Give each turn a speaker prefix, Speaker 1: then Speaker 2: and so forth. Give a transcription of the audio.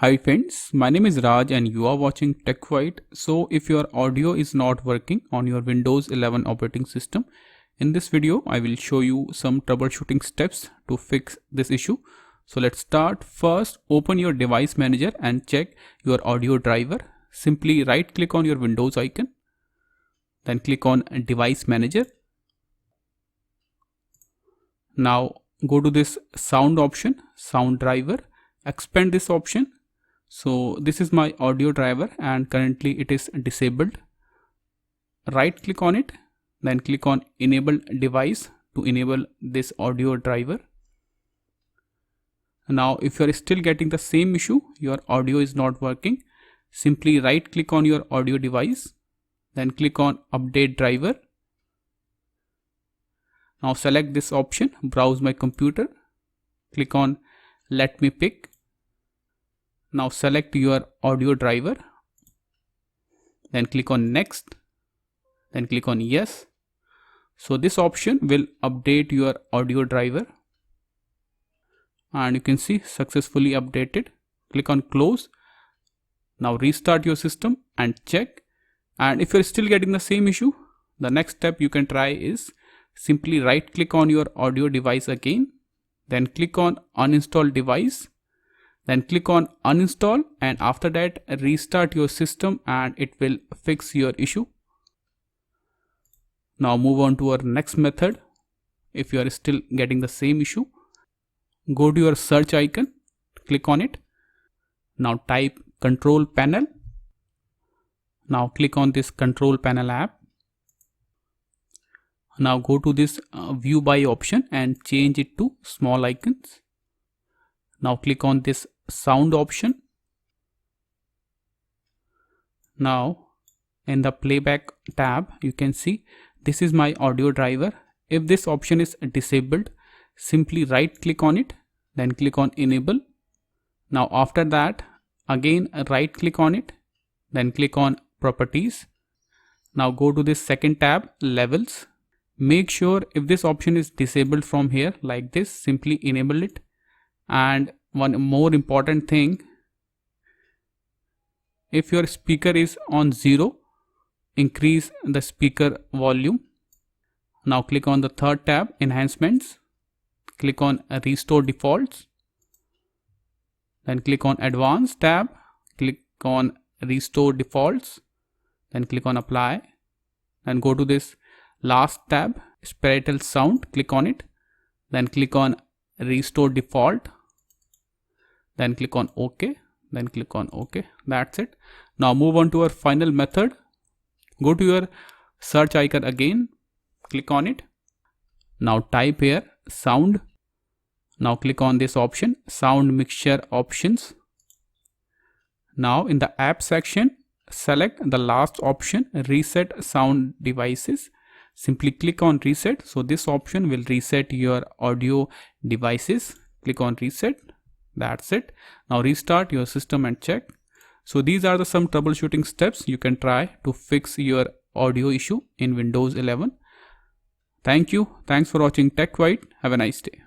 Speaker 1: Hi friends, my name is Raj and you are watching TechWhite. So if your audio is not working on your Windows 11 operating system, in this video I will show you some troubleshooting steps to fix this issue. So let's start. First, open your device manager and check your audio driver. Simply right click on your Windows icon, then click on device manager. Now go to this sound option, sound driver, expand this option. So this is my audio driver and currently it is disabled. Right click on it, then click on enable device to enable this audio driver. Now if you are still getting the same issue, your audio is not working, simply right click on your audio device, then click on update driver. Now select this option, browse my computer, click on let me pick. Now select your audio driver, then click on next, then click on yes. So this option will update your audio driver and you can see successfully updated. Click on close. Now restart your system and check. And if you're still getting the same issue, the next step you can try is simply right click on your audio device again, then click on uninstall device, then click on uninstall, and after that restart your system and it will fix your issue. Now move on to our next method. If you are still getting the same issue, go to your search icon, click on it. Now type control panel. Now click on this control panel app. Now go to this view by option and change it to small icons. Now click on this sound option. Now in the playback tab you can see this is my audio driver. If this option is disabled, simply right click on it, then click on enable. Now after that again right click on it, then click on properties. Now go to this second tab, levels. Make sure if this option is disabled from here like this, simply enable it. And one more important thing, if your speaker is on 0, increase the speaker volume. Now click on the third tab, enhancements, click on restore defaults, then click on advanced tab, click on restore defaults, then click on apply, and go to this last tab, spatial sound, click on it, then click on restore default, then click on OK, then click on OK. That's it. Now move on to our final method. Go to your search icon again, click on it. Now type here sound. Now click on this option, sound mixture options. Now in the app section, select the last option, reset sound devices. Simply click on reset. So this option will reset your audio devices. Click on reset. That's it. Now restart your system and check. So these are some troubleshooting steps you can try to fix your audio issue in Windows 11. Thank you. Thanks for watching TechWhite. Have a nice day.